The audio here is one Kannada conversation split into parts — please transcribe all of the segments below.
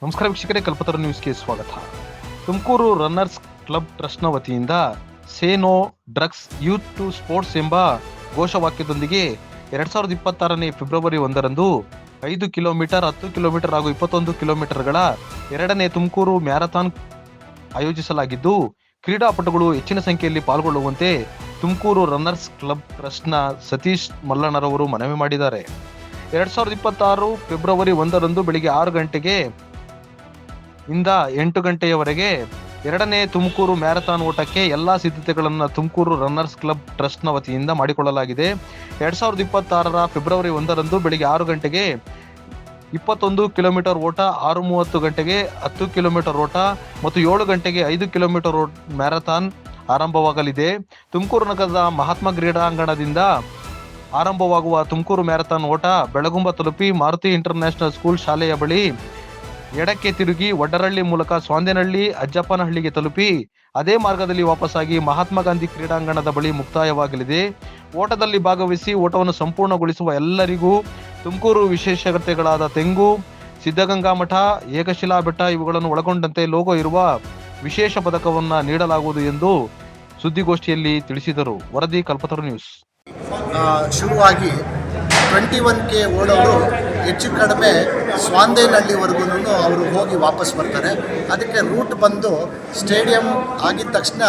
ನಮಸ್ಕಾರ ವೀಕ್ಷಕರೇ, ಕಲ್ಪತರು ನ್ಯೂಸ್ಗೆ ಸ್ವಾಗತ. ತುಮಕೂರು ರನ್ನರ್ಸ್ ಕ್ಲಬ್ ಟ್ರಸ್ಟ್ನ ವತಿಯಿಂದ say no drugs youth to sports ಎಂಬ ಘೋಷವಾಕ್ಯದೊಂದಿಗೆ 2026ನೇ ಫೆಬ್ರವರಿ 1ರಂದು 5 ಕಿಲೋಮೀಟರ್, 10 ಕಿಲೋಮೀಟರ್ ಹಾಗೂ 21 ಕಿಲೋಮೀಟರ್ಗಳ ಎರಡನೇ ತುಮಕೂರು ಮ್ಯಾರಥಾನ್ ಆಯೋಜಿಸಲಾಗಿದ್ದು, ಕ್ರೀಡಾಪಟುಗಳು ಹೆಚ್ಚಿನ ಸಂಖ್ಯೆಯಲ್ಲಿ ಪಾಲ್ಗೊಳ್ಳುವಂತೆ ತುಮಕೂರು ರನ್ನರ್ಸ್ ಕ್ಲಬ್ ಟ್ರಸ್ಟ್ನ ಸತೀಶ್ ಮಲ್ಲಣ್ಣರವರು ಮನವಿ ಮಾಡಿದ್ದಾರೆ. 2026 ಫೆಬ್ರವರಿ 1ರಂದು ಬೆಳಿಗ್ಗೆ 6 ಗಂಟೆಗೆ ಇಂದ 8 ಗಂಟೆಯವರೆಗೆ ಎರಡನೇ ತುಮಕೂರು ಮ್ಯಾರಥಾನ್ ಓಟಕ್ಕೆ ಎಲ್ಲಾ ಸಿದ್ಧತೆಗಳನ್ನು ತುಮಕೂರು ರನ್ನರ್ಸ್ ಕ್ಲಬ್ ಟ್ರಸ್ಟ್ನ ವತಿಯಿಂದ ಮಾಡಿಕೊಳ್ಳಲಾಗಿದೆ. 2026ರ ಫೆಬ್ರವರಿ 1ರಂದು ಬೆಳಿಗ್ಗೆ 6 ಗಂಟೆಗೆ 21 ಕಿಲೋಮೀಟರ್ ಓಟ, 6:30 ಗಂಟೆಗೆ 10 ಕಿಲೋಮೀಟರ್ ಓಟ ಮತ್ತು 7 ಗಂಟೆಗೆ 5 ಕಿಲೋಮೀಟರ್ ಮ್ಯಾರಥಾನ್ ಆರಂಭವಾಗಲಿದೆ. ತುಮಕೂರು ನಗರದ ಮಹಾತ್ಮ ಕ್ರೀಡಾಂಗಣದಿಂದ ಆರಂಭವಾಗುವ ತುಮಕೂರು ಮ್ಯಾರಥಾನ್ ಓಟ ಬೆಳಗುಂಬ ತಲುಪಿ ಮಾರುತಿ ಇಂಟರ್ನ್ಯಾಷನಲ್ ಸ್ಕೂಲ್ ಶಾಲೆಯ ಬಳಿ ಎಡಕ್ಕೆ ತಿರುಗಿ ವಡ್ಡರಹಳ್ಳಿ ಮೂಲಕ ಸ್ವಾಂದೇನಹಳ್ಳಿ ಅಜ್ಜಪ್ಪನಹಳ್ಳಿಗೆ ತಲುಪಿ ಅದೇ ಮಾರ್ಗದಲ್ಲಿ ವಾಪಸ್ಸಾಗಿ ಮಹಾತ್ಮ ಗಾಂಧಿ ಕ್ರೀಡಾಂಗಣದ ಬಳಿ ಮುಕ್ತಾಯವಾಗಲಿದೆ. ಓಟದಲ್ಲಿ ಭಾಗವಹಿಸಿ ಓಟವನ್ನು ಸಂಪೂರ್ಣಗೊಳಿಸುವ ಎಲ್ಲರಿಗೂ ತುಮಕೂರು ವಿಶೇಷತೆಗಳಾದ ತೆಂಗು, ಸಿದ್ಧಗಂಗಾ ಮಠ, ಏಕಶಿಲಾ ಬೆಟ್ಟ ಇವುಗಳನ್ನು ಒಳಗೊಂಡಂತೆ ಲೋಗೋ ಇರುವ ವಿಶೇಷ ಪದಕವನ್ನು ನೀಡಲಾಗುವುದು ಎಂದು ಸುದ್ದಿಗೋಷ್ಠಿಯಲ್ಲಿ ತಿಳಿಸಿದರು. ವರದಿ ಕಲ್ಪತರು ನ್ಯೂಸ್. ಶುರುವಾಗಿ 21K ಓಡೋರು ಹೆಚ್ಚು ಕಡಿಮೆ ಸ್ವಾಂದೇನಹಳ್ಳಿವರೆಗೂ ಅವರು ಹೋಗಿ ವಾಪಸ್ ಬರ್ತಾರೆ. ಅದಕ್ಕೆ ರೂಟ್ ಬಂದು ಸ್ಟೇಡಿಯಂ ಆಗಿದ ತಕ್ಷಣ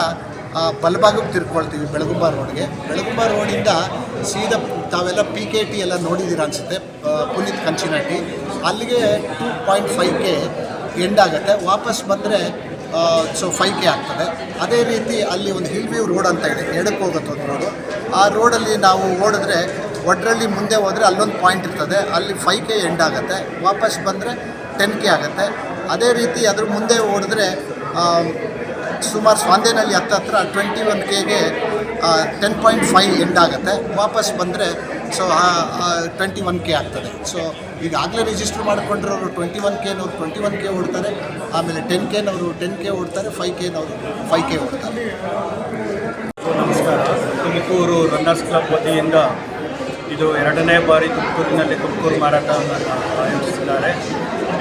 ಬಲಭಾಗಕ್ಕೆ ತಿರ್ಕೊಳ್ತೀವಿ ಬೆಳಗುಂಬ ರೋಡ್ಗೆ. ಬೆಳಗುಂಬ ರೋಡಿಂದ ಸೀದಾ ತಾವೆಲ್ಲ PKT ಎಲ್ಲ ನೋಡಿದ್ದೀರ ಅನಿಸುತ್ತೆ, ಪುನೀತ್ ಕಂಚಿನಟ್ಟಿ, ಅಲ್ಲಿಗೆ 2.5K ಎಂಡ್ ಆಗುತ್ತೆ. ವಾಪಸ್ ಬಂದರೆ 5K ಆಗ್ತದೆ. ಅದೇ ರೀತಿ ಅಲ್ಲಿ ಒಂದು ಹಿಲ್ ವ್ಯೂ ರೋಡ್ ಅಂತ ಇದೆ, ಎಡಕ್ಕೆ ಹೋಗುತ್ತೆ ಒಂದು ರೋಡು. ಆ ರೋಡಲ್ಲಿ ನಾವು ಓಡಿದ್ರೆ ವಡ್ಡರಹಳ್ಳಿ ಮುಂದೆ ಹೋದರೆ ಅಲ್ಲೊಂದು ಪಾಯಿಂಟ್ ಇರ್ತದೆ, ಅಲ್ಲಿ 5K ಎಂಡ್ ಆಗುತ್ತೆ. ವಾಪಸ್ ಬಂದರೆ 10K ಆಗುತ್ತೆ. ಅದೇ ರೀತಿ ಅದ್ರ ಮುಂದೆ ಓಡಿದ್ರೆ ಸುಮಾರು ಸ್ವಾಂದೇನಹಳ್ಳಿ ಹತ್ರ 21Kಗೆ 10.5 ಎಂಡ್ ಆಗುತ್ತೆ. ವಾಪಸ್ ಬಂದರೆ 21K ಆಗ್ತದೆ. ಸೊ ಈಗಾಗಲೇ ರಿಜಿಸ್ಟರ್ ಮಾಡಿಕೊಂಡಿರೋರು 21Kನವ್ರು 21K ಓಡ್ತಾರೆ, ಆಮೇಲೆ 10Kನವರು 10K ಓಡ್ತಾರೆ, 5Kನವರು 5K ಓಡ್ತಾರೆ. ನಮಸ್ಕಾರ. ತುಮಕೂರು ರನ್ನರ್ಸ್ ಕ್ಲಬ್ ವತಿಯಿಂದ ಇದು 2ನೇ ಬಾರಿ ತುಮಕೂರಿನಲ್ಲಿ ತುಮಕೂರು ಮ್ಯಾರಥಾನನ್ನು ಆಯೋಜಿಸಿದ್ದಾರೆ.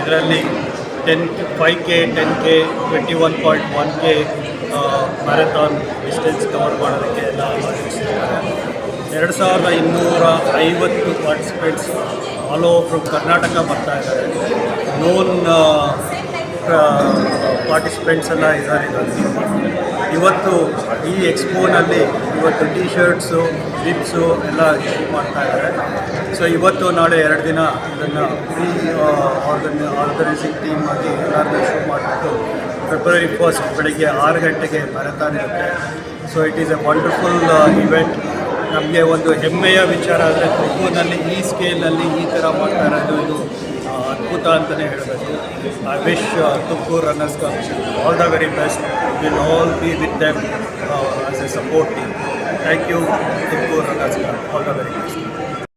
ಇದರಲ್ಲಿ 5K, 10K, 21.1K marathon distance cover ಮಾಡೋದಕ್ಕೆ ಎಲ್ಲ ಆಯೋಜಿಸಿದ್ದಾರೆ. 2250 participates all over from Karnataka ಬರ್ತಾ ಇದ್ದಾರೆ. ನೋನ್ ಪಾರ್ಟಿಸಿಪೆಂಟ್ಸ್ ಎಲ್ಲ ಇದ್ದಾರೆ. ಇವತ್ತು ಈ ಎಕ್ಸ್ಪೋನಲ್ಲಿ ಟಿ ಶರ್ಟ್ಸು, ಜಿಪ್ಸು ಎಲ್ಲ ಇಶ್ಯೂ ಮಾಡ್ತಾ ಇದ್ದಾರೆ. ಸೊ ಇವತ್ತು ನಾಳೆ 2 ದಿನ ಇದನ್ನು ಆರ್ಗನೈಸಿಂಗ್ ಟೀಮ್ ಆಗಿ ಎಲ್ಲರನ್ನೂ ಇಶ್ಯೂ ಮಾಡಿಬಿಟ್ಟು ಫೆಬ್ರವರಿ 1 ಬೆಳಗ್ಗೆ 6 ಗಂಟೆಗೆ ಮ್ಯಾರಥಾನ್ ಇರುತ್ತೆ. So it is A wonderful event. ನಮಗೆ ಒಂದು ಹೆಮ್ಮೆಯ ವಿಚಾರ ಅಂದರೆ ತುಮಕೂರಿನಲ್ಲಿ ಈ ಸ್ಕೇಲ್ನಲ್ಲಿ ಈ ಥರ ಮಾಡ್ತಾ ಇರೋದು ಇದು ಅದ್ಭುತ ಅಂತಲೇ ಹೇಳಬೇಕು. I wish Tumakuru runners club all the very best. Will all be with them as a support team. Thank you Tumakuru runners club, all the very best.